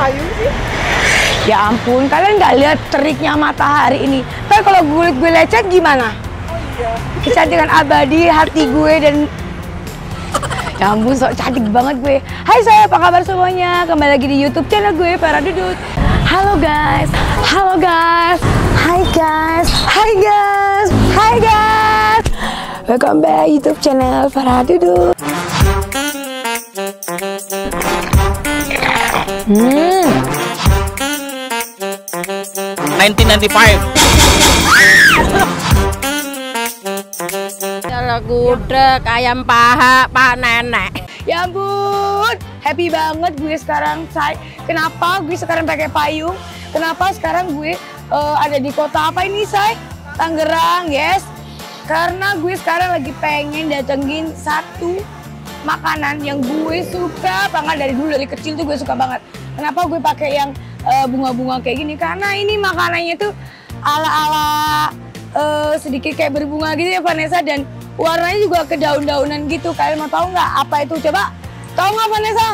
payung sih? Ya ampun, kalian nggak lihat teriknya matahari ini. Tapi kalau gue lecet gimana? Oh iya. Kecantikan abadi hati gue dan ya ampun, sok cantik banget gue. Hai saya, apa kabar semuanya? Kembali lagi di YouTube channel gue, Farah Dudut. Halo guys, halo guys, hai guys, hai guys, hai guys. Welcome back YouTube channel Farah Dudut. 1995. Kalau gudeg, ayam paha, Pak Nenek. Ya ampun, happy banget gue sekarang, say. Kenapa gue sekarang pakai payung? Kenapa sekarang gue ada di kota apa ini, say? Tangerang, yes. Karena gue sekarang lagi pengen datengin satu makanan yang gue suka banget dari dulu, dari kecil tuh gue suka banget. Kenapa gue pakai yang bunga-bunga kayak gini? Karena ini makanannya tuh ala-ala sedikit kayak berbunga gitu ya Vanessa, dan warnanya juga ke daun-daunan gitu. Kalian mau tahu nggak apa itu? Coba tahu nggak Vanessa?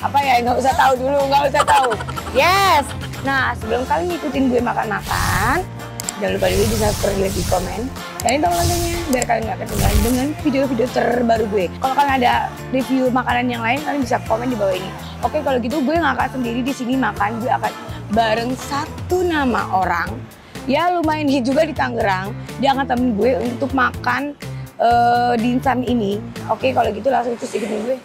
Apa ya? Nggak usah tahu dulu, nggak usah tahu. Yes. Nah, sebelum kalian ngikutin gue makan-makan, jangan lupa juga bisa subscribe di komen. Dan tombol loncengnya biar kalian nggak ketinggalan dengan video-video terbaru gue. Kalau kalian ada review makanan yang lain, kalian bisa komen di bawah ini. Oke, kalau gitu gue nggak akan sendiri di sini makan. Gue akan bareng satu nama orang. Ya lumayan hit juga di Tangerang. Dia akan temen gue untuk makan dimsum ini. Oke, kalau gitu langsung terus ikutin gue.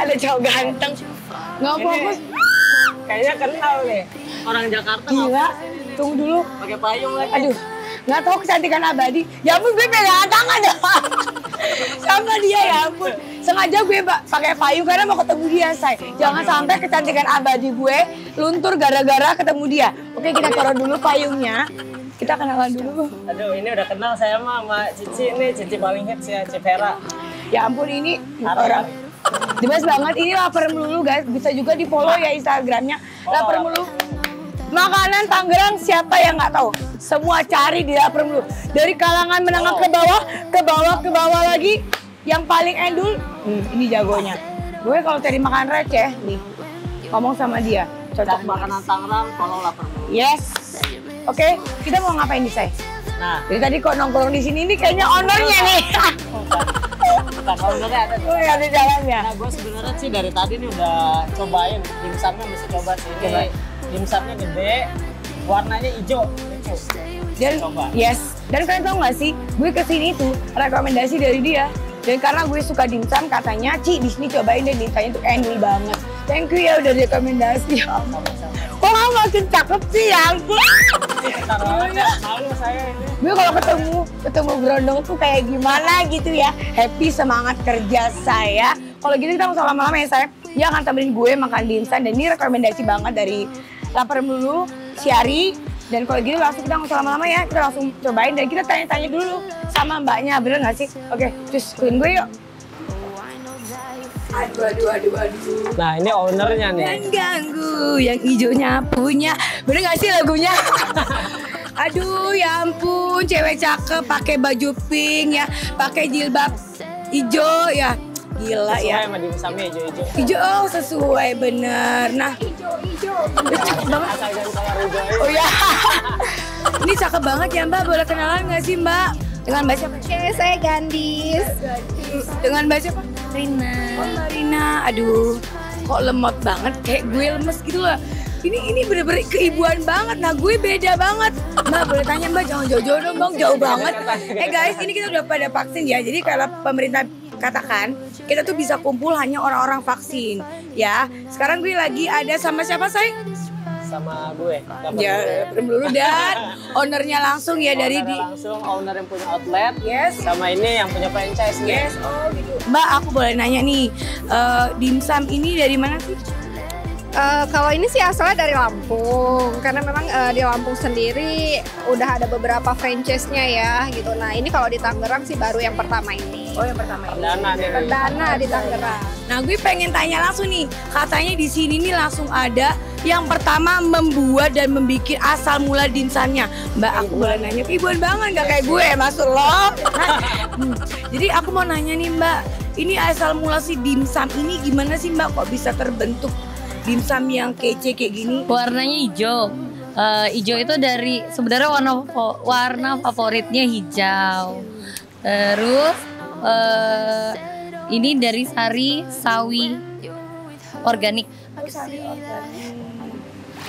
Ada cowok ganteng, nggak fokus. Kayaknya kenal deh. Orang Jakarta. Gila, tunggu dulu. Pakai payung lagi. Aduh, nggak tahu kecantikan abadi. Ya ampun, gue pegangan tangan dah sama dia, ya ampun. Sengaja gue pakai payung karena mau ketemu dia, say. Jangan sampai kecantikan abadi gue luntur gara-gara ketemu dia. Oke, kita taruh dulu payungnya. Kita kenalan dulu. Aduh, ini udah kenal saya sama Cici nih, Cici paling hits ya, Civera. Ya ampun, ini orang the best banget. Ini lapar melulu guys, bisa juga di follow ya Instagramnya. Lapar melulu. Makanan Tangerang siapa yang nggak tahu? Semua cari di lapar melulu. Dari kalangan menengah ke bawah, ke bawah, ke bawah lagi. Yang paling endul, ini jagonya. Gue kalau cari makan receh nih, ngomong sama dia. Cocok Makanan Tangerang, follow lapar melulu. Yes. Oke, kita mau ngapain nih, say? Nah, jadi tadi kok nongkrong di sini, ini kayaknya ownernya nih. bukan ownernya ada. Oh ya, di jalannya. Nah, gue sebenarnya sih dari tadi nih udah cobain dimsumnya, mesti coba sih. Ini dimsumnya gede, warnanya hijau. Dan coba. Yes. Dan kalian tau gak sih, gue kesini tuh rekomendasi dari dia. Dan karena gue suka dimsum, katanya Ci di sini cobain deh, dimsumnya tuh endul banget. Thank you ya udah rekomendasi. Kok kamu makin cakep sih ya ampun. Malu saya ini. Gue kalau ketemu Brondong tuh kayak gimana gitu ya. Happy, semangat kerja saya. Kalau gitu kita langsung lama-lama ya saya. Dia akan temenin gue makan dimsum, dan ini rekomendasi banget dari Lapar Melulu, Syari. Dan kalau gitu langsung kita langsung lama-lama ya. Kita langsung cobain dan kita tanya-tanya dulu sama mbaknya, bener gak sih? Oke, cus ikutin gue yuk. Aduh. Nah, ini ownernya nih. Dan ganggu yang hijaunya punya. Bener gak sih lagunya? Aduh, ya ampun, cewek cakep pakai baju pink ya, pakai jilbab hijau ya. Gila sesuai ya. Sama dimsumnya hijau-hijau. Hijau, sesuai bener. Nah, hijau. Cakep banget. Oh ya. Ini cakep banget ya Mbak. Boleh kenalan nggak sih Mbak? Dengan Mbak siapa? Saya Gandis. Dengan Mbak siapa? Rina. Oh Marina. Aduh, kok lemot banget. Kayak gue lemes gitu loh. Ini bener-bener keibuan banget. Nah gue beda banget. Mbak boleh tanya Mbak, jangan jauh-jauh dong Bang, jauh banget. Guys, ini kita udah pada vaksin ya. Jadi kalau pemerintah katakan kita tuh bisa kumpul hanya orang-orang vaksin ya. Sekarang gue lagi ada sama siapa say? Sama gue. Ya, dulu dan ownernya langsung ya dari di langsung owner yang punya outlet. Yes. Sama ini yang punya franchise. Yes, oh gitu. Mbak, aku boleh nanya nih, dimsum ini dari mana sih? Kalau ini sih asalnya dari Lampung, karena memang di Lampung sendiri udah ada beberapa franchise-nya ya gitu. Nah ini kalau di Tangerang sih baru yang pertama ini. Oh yang pertama ini. Perdana di Tangerang. Nah gue pengen tanya langsung nih, katanya di sini nih langsung ada yang pertama membuat dan membuat asal mula dimsumnya. Mbak aku boleh nanya, ibuan banget gak kayak gue maksud lo? Jadi aku mau nanya nih Mbak, ini asal mula si dimsum ini gimana sih Mbak kok bisa terbentuk dimsum yang kece kayak gini? Warnanya hijau. Hijau itu dari sebenarnya warna favoritnya hijau. Terus ini dari sari sawi organik.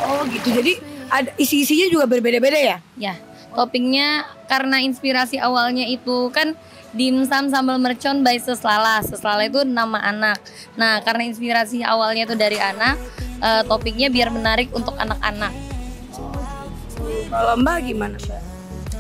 Oh gitu. Jadi ada isi-isinya juga berbeda-beda ya? Ya, toppingnya karena inspirasi awalnya itu kan dimsum sambal mercon by Seslala. Seslala itu nama anak. Nah, karena inspirasi awalnya itu dari anak, toppingnya biar menarik untuk anak-anak. Kalau Mbak gimana Mbak?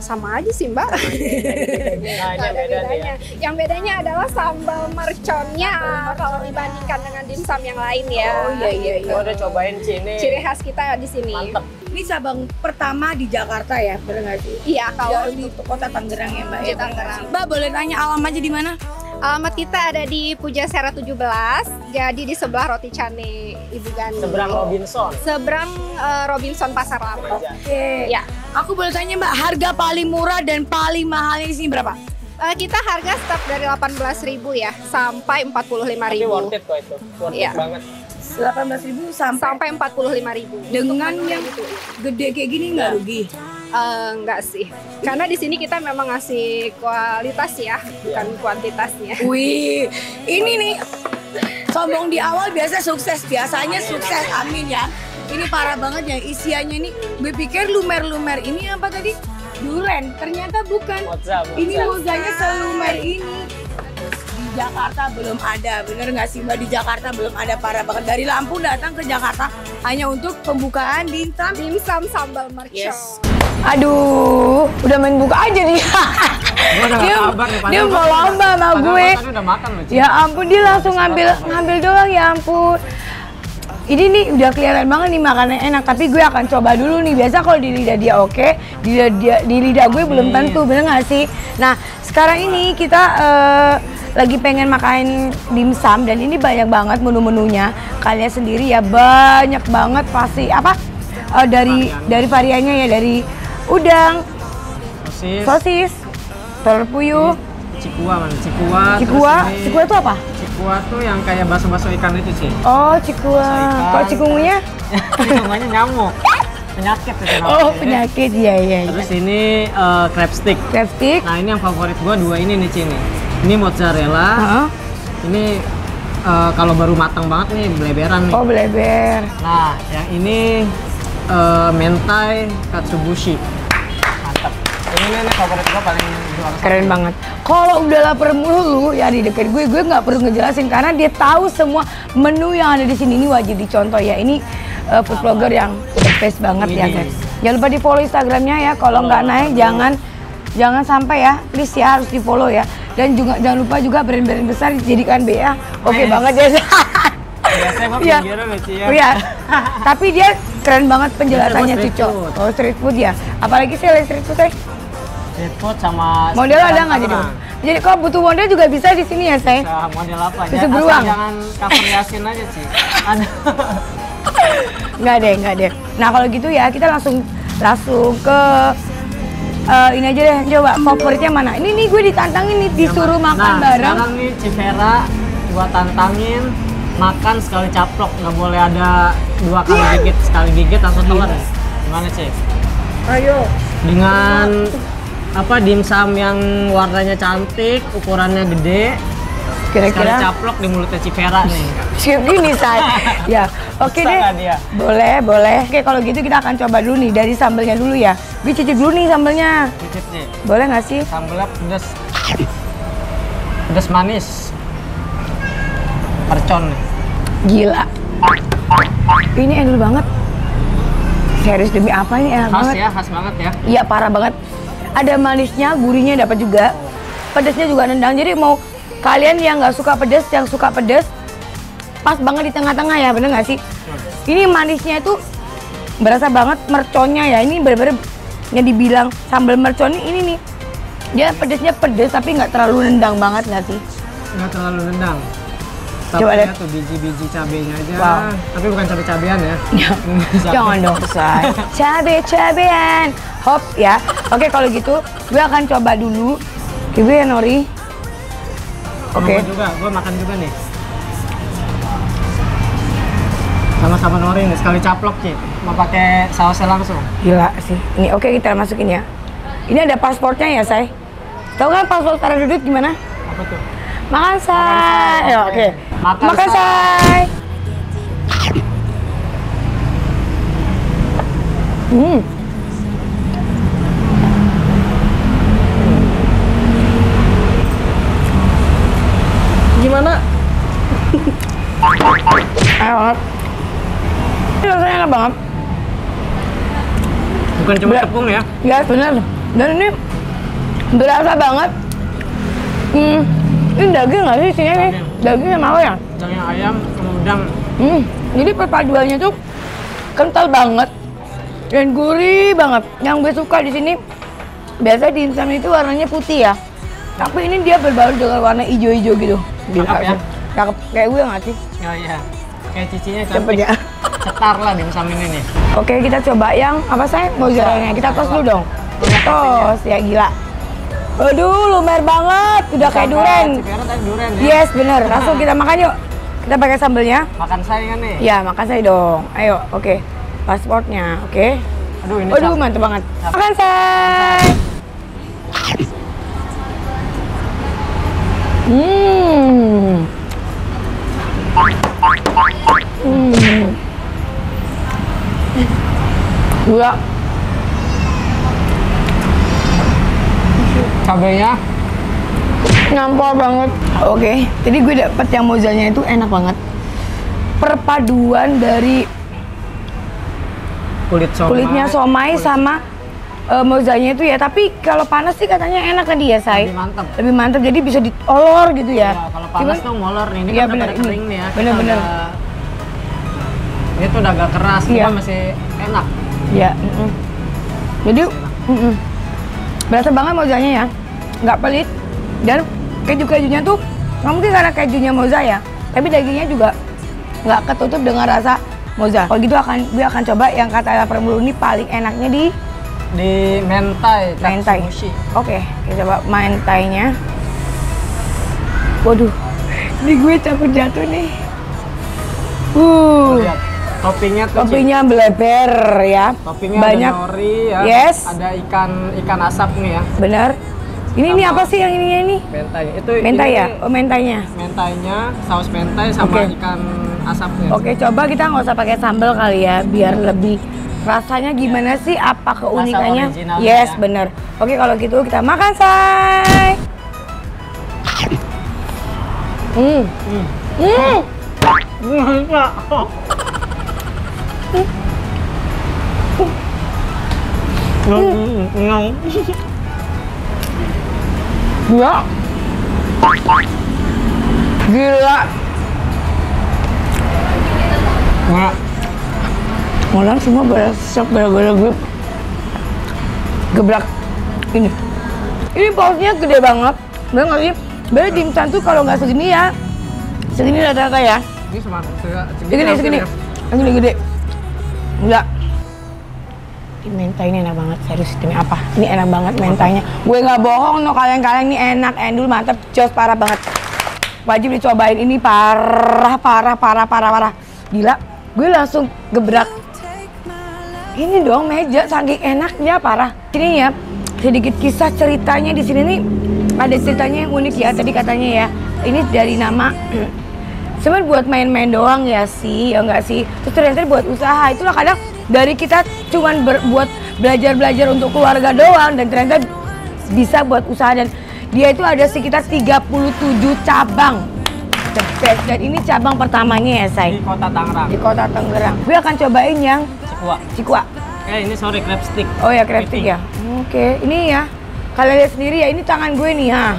Sama aja sih Mbak. Nah, ini bedanya. Yang bedanya adalah sambal merconnya kalau dibandingkan dengan dimsum yang lain ya. Oh iya. Gue udah cobain sini. Ciri khas kita di sini. Mantep. Ini cabang pertama di Jakarta ya, bener nggak sih? Iya, kalau di kota Tangerang ya Mbak. Di Tangerang. Mbak boleh tanya alamatnya di mana? alamat kita ada di Pujasera 17, jadi di sebelah Roti Cane Ibu Gani. Seberang Robinson. Seberang Robinson Pasar Lama. Oke. Ya. Aku boleh tanya Mbak, harga paling murah dan paling mahalnya di sini berapa? Kita harga start dari 18.000 ya sampai 45.000. Tapi worth it kok itu. Worth it Iya. banget. 18.000 Sampai 45.000. dengan yang gede kayak gini nggak rugi? Enggak sih, karena di sini kita memang ngasih kualitas ya, bukan kuantitasnya. Wih, ini nih sombong di awal biasa sukses, biasanya sukses, amin ya. Ini parah banget ya isiannya nih. Gue pikir lumer-lumer ini apa tadi? Duren, ternyata bukan. Ini mozanya selumer ini. Di Jakarta belum ada, bener nggak sih Mbak? Di Jakarta belum ada, parah banget. Dari Lampung datang ke Jakarta hanya untuk pembukaan Dimsum sambal mercon. Yes. Aduh, udah main buka aja nih. Dia mau lomba sama gue. Udah makan loh. Ya ampun, dia langsung ngambil doang, ya ampun. Ini nih udah kelihatan banget nih makannya enak, tapi gue akan coba dulu nih. Biasa kalau di lidah dia oke, di lidah gue belum tentu, bener nggak sih? Nah, sekarang ini kita lagi pengen makan dimsum dan ini banyak banget menu-menunya. Kalian sendiri ya, banyak banget pasti apa? Dari variannya ya, dari udang, sosis, telur puyuh, Cikua. Cikua itu apa? Cikua tuh yang kayak bakso-bakso ikan itu sih. Oh, cikua. Kok cikungunya? Namanya nyamuk. Penyakit itu namanya. Oh, penyakit. Iya. Terus ini crab stick. Crab stick. Nah, ini yang favorit gua dua ini nih, Cini. Ini mozzarella. Ini kalau baru matang banget nih, beleberan nih. Oh, beleber. Nah, yang ini mentai katsubushi. Mantap. Ini favorit gua paling jual. Keren banget. Kalau udah lapar mulu ya di dekat gue nggak perlu ngejelasin karena dia tahu semua menu yang ada di sini. Ini wajib dicontoh ya. Ini food blogger yang the best banget ya guys. Jangan lupa di follow Instagramnya ya. Kalau nggak naik jangan sampai ya. Please ya, harus di follow ya. Dan juga jangan lupa juga brand-brand besar dijadikan BA. Oke banget ya. Biasanya mah pinggir loh, Ci ya. Iya. Tapi dia keren banget penjelasannya Cico. Oh, street food ya. Apalagi sih street food ya? Street food sama model ada nggak jadi kalau butuh model juga bisa di sini ya saya. Bisa model apa bisa ya? beruang. Jangan cover Yasin aja sih. Nggak deh. Nah kalau gitu ya kita langsung ke ini aja deh, coba favoritnya mana? Ini nih gue ditantangin nih disuruh makan bareng. Sekarang nih Civera gua tantangin makan sekali caplok, nggak boleh ada dua kali gigit, sekali gigit langsung telan. Gimana sih? Ayo. Dengan apa dimsum yang warnanya cantik, ukurannya gede, Sekali Kira-kira caplok di mulutnya Cipera nih. gini say. Ya, oke Bisa deh. nggak dia? Boleh. Oke, kalau gitu kita akan coba dulu nih dari sambelnya dulu ya. Gue cicip dulu nih sambelnya. Cicip nih. Boleh nggak sih? Sambelnya pedes. Pedes manis. Mercon nih. Gila. Ini endul banget. Serius demi apa ini enak Khas banget. ya, khas banget ya. Iya parah banget. Ada manisnya, gurihnya dapat juga. Pedesnya juga nendang. Jadi mau kalian yang nggak suka pedes, yang suka pedes, pas banget di tengah-tengah ya, bener nggak sih? Ini manisnya itu berasa banget merconnya ya. Ini bener-bener yang dibilang sambal mercon ini nih. Dia pedesnya pedes tapi nggak terlalu nendang banget nggak sih? Nggak terlalu nendang. Coba Tapi lihat. tuh biji-biji cabenya aja. Wow. Tapi bukan cabe-cabean ya. Jangan dong say. Cabe-cabean. Hop ya. Oke kalau gitu gue akan coba dulu. Ibu ya Nori. Oke. Gue makan juga nih. Sama-sama Nori nih, sekali caplok Ci. Mau pakai sausnya langsung. Gila sih. Ini oke kita masukin ya. Ini ada pasportnya ya say. Tahu kan paspor para duduk gimana? Apa tuh? Makan say. Ya, oke. Makan, say. Gimana? Enak banget. Ini rasanya enak banget. Bukan cuma Bener. tepung ya. Ya bener. Dan ini berasa banget. Ini daging nggak sih isinya nih? Daging sama apa ya? Daging ayam sama udang. Jadi perpaduannya tuh kental banget dan gurih banget. Yang gue suka di sini biasa dimsum itu warnanya putih ya. Tapi ini dia berbalut dengan warna hijau-hijau gitu. Cakep ya? Cakep. Kayak gue nggak sih? Oh iya. Kayak cicinya Cepet cantik. ya. Cetar lah dimsum ini nih. Oke kita coba yang apa say? Mozzarella-nya. Kita tos dulu dong. Tos ya gila. Aduh lumer banget. Udah kayak durian. Cipera tadi durian ya. Yes bener. Langsung kita makan yuk. Kita pakai sambelnya. Makan saingan nih. Ya makan saya dong. Ayo oke. Pasportnya oke. Aduh ini Aduh mantep banget. Makan say. Gula. cabenya Nyampol banget. Oke, jadi gue dapet yang mozzarella itu enak banget. Perpaduan dari kulitnya somai sama mozzarella itu ya. Tapi kalau panas sih katanya enak kan dia, say. lebih mantap. Lebih mantap, jadi bisa diolor gitu ya. Ya, kalau panas Cuman- tuh molor nih. Ini Iya, kan udah bener, pada ini. kering nih ya. Kita Bener-bener. Ini tuh udah agak keras, Iya. cuma masih enak. Ya, jadi berasa banget mozzarella ya, nggak pelit dan keju-kejunya tuh nggak mungkin karena kejunya mozza ya, tapi dagingnya juga nggak ketutup dengan rasa mozza. Kalau gitu gue akan coba yang kata lapar mulu ini paling enaknya di Mentai. mentai. Tatsumoshi. Oke, kita coba mentainya. Waduh, ini gue takut jatuh nih. Lihat, toppingnya tuh Ci. Toppingnya bleber ya. Toppingnya banyak. ada nori ya. Yes. Ada ikan asap nih ya. Bener. Ini apa sih yang ininya ini? Mentai. Itu Mentai ini ya? Oh mentainya. Mentainya, saus mentai sama Oke. ikan asapnya. Oke, coba kita nggak usah pakai sambal kali ya, biar lebih rasanya gimana sih? Apa keunikannya? originalnya Yes, ya. bener. Oke, kalau gitu kita makan, say. Gila. Gila. Nggak. Orang semua beresek gara-gara gue gebrak ini. Ini porsinya gede banget. Bener nggak sih? Bener dimsum tuh kalau nggak segini ya, segini rata-rata ya. Ini cuma Segini. Yang gede gede. Enggak. Ini mentai ini enak banget, serius demi apa? Ini enak banget mentainya. Gue nggak bohong, no kalian ini enak, endul mantep, jos parah banget. Wajib dicobain ini parah. Gila, gue langsung gebrak. Ini dong meja saking enaknya parah. Ini ya sedikit kisah ceritanya di sini nih. Ada ceritanya yang unik ya tadi katanya ya. ini dari nama sebenarnya buat main-main doang ya sih, ya enggak sih? Terus ternyata buat usaha. Itulah kadang dari kita cuman buat belajar-belajar untuk keluarga doang dan ternyata bisa buat usaha. Dan dia itu ada sekitar 37 cabang. The best. Dan ini cabang pertamanya ya, Say? Di kota Tangerang. Di kota Tangerang. Gue akan cobain yang Cikua. Ini sorry, crab stick. Oh ya, crab stick ya. Oke, ini ya. Kalian lihat sendiri ya, ini tangan gue nih, ha.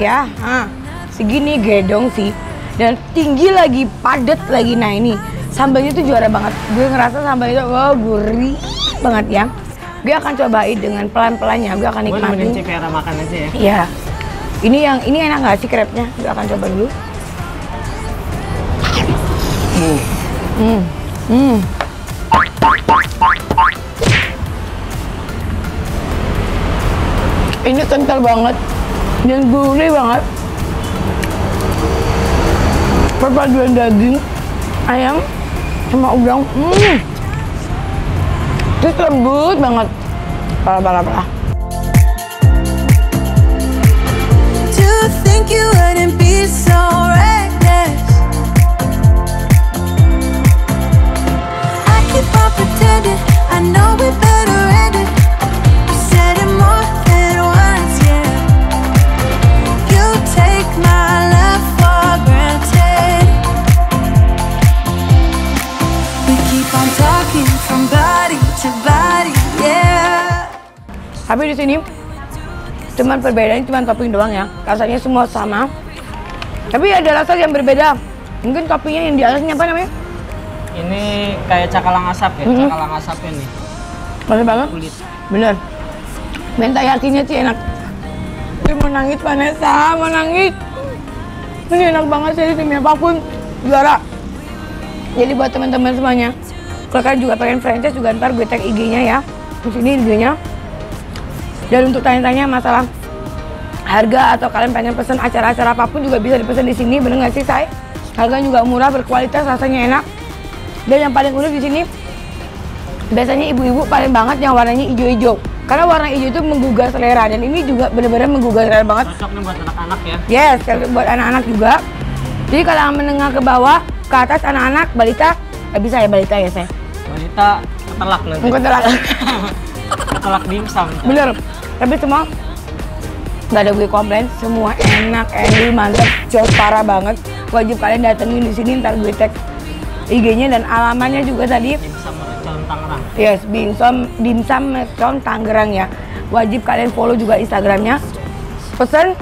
Ya, ha. Segini gedong sih. Dan tinggi lagi, padat lagi. Nah ini, sambalnya tuh juara banget. Gue ngerasa sambalnya tuh, wow, gurih banget ya. Gue akan cobain dengan pelan-pelannya. Gue akan nikmatin. Gue nemenin Vera makan aja ya. Iya. Ini enak nggak sih crabnya? Gue akan coba dulu. Ini kental banget dan gurih banget. Perpaduan daging, ayam, sama udang. Terus lembut banget. Parah. To think you wouldn't be so reckless. I keep on pretending I know we better end it. I said it more than once, yeah. You take my love for granted. We keep on talking from body to body, yeah. Tapi di sini cuman perbedaannya cuman topping doang ya. Rasanya semua sama. Tapi ada rasa yang berbeda. Mungkin toppingnya yang di atasnya apa namanya? Ini kayak cakalang asap ya, cakalang asapnya nih. Masih banget? Kulit. Bener. Mentai-yakinya sih enak. Dia mau nangis, Vanessa, mau nangis. Ini enak banget sih, demi apapun juara. Jadi buat teman-teman semuanya, kalau kalian juga pengen franchise juga ntar gue tag IG-nya ya. Di sini IG-nya. Dan untuk tanya-tanya masalah harga atau kalian pengen pesen acara-acara apapun juga bisa dipesan di sini, bener nggak sih, Say? Harganya juga murah, berkualitas, rasanya enak. Dan yang paling unik di sini, biasanya ibu-ibu paling banget yang warnanya hijau-hijau. Karena warna hijau itu menggugah selera dan ini juga bener-bener menggugah selera banget. Cocok nih buat anak-anak ya. Yes, buat anak-anak juga. Jadi kalau yang menengah ke bawah, ke atas anak-anak, balita, bisa ya balita ya, Say? Wanita ketelak nanti. Ketelak. Ketelak dimsum. Bener. Tapi semua nggak ada gue komplain, semua enak, endul, mantep, jos parah banget. Wajib kalian datengin di sini, ntar gue tag IG-nya dan alamannya juga tadi. Dimsum Mercon Tangerang. Yes, dimsum Mercon Tangerang ya. Wajib kalian follow juga Instagramnya. Pesen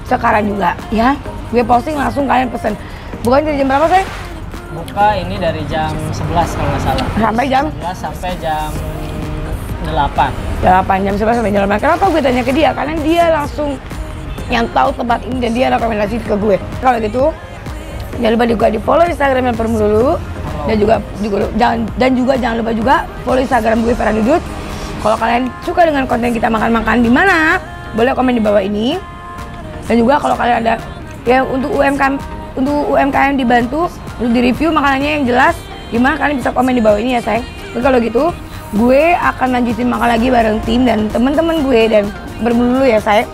sekarang juga ya. Gue posting langsung kalian pesen. Bukan dari jam berapa, Say? Buka ini dari jam 11 kalau nggak salah. Sampai jam? 11 sampai jam 8. 8 jam 11 sampai jam 8. Kenapa gue tanya ke dia? Karena dia langsung yang tahu tempat ini dan dia rekomendasi ke gue. Kalau gitu, jangan lupa juga di follow Instagramnya Permu dulu. Dan juga jangan lupa juga follow Instagram gue Vera Dudut. Kalau kalian suka dengan konten kita makan-makan di mana, boleh komen di bawah ini. Dan juga kalau kalian ada ya untuk UMKM dibantu untuk di-review makanannya yang jelas, gimana kalian bisa komen di bawah ini ya, sayang. Tapi kalau gitu, gue akan lanjutin makan lagi bareng tim dan teman-teman gue dan berbulu ya, sayang.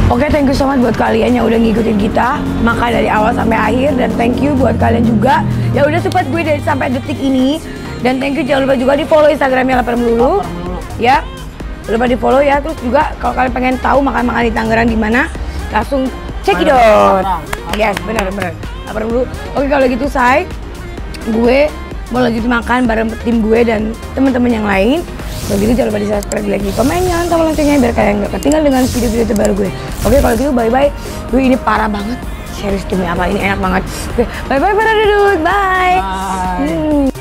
Oke, thank you so much buat kalian yang udah ngikutin kita makan dari awal sampai akhir, dan thank you buat kalian juga yang udah support gue dari sampai detik ini. Dan thank you, jangan lupa juga di follow Instagramnya Lapar Melulu ya, jangan lupa di follow ya. Terus juga kalau kalian pengen tahu makan-makan di Tangerang di mana, langsung check it out. Yes, benar Lapar Melulu. Oke, kalau gitu Say, gue mau lanjut makan bareng tim gue dan teman-teman yang lain. Kalau gitu jangan lupa di subscribe, like, komen, nyalain tombol loncengnya biar kalian gak ketinggalan dengan video-video terbaru gue. Oke, kalau gitu bye-bye. Gue ini parah banget. Serius demi apa, ini enak banget. Oke, bye-bye Vera Dudut. Bye.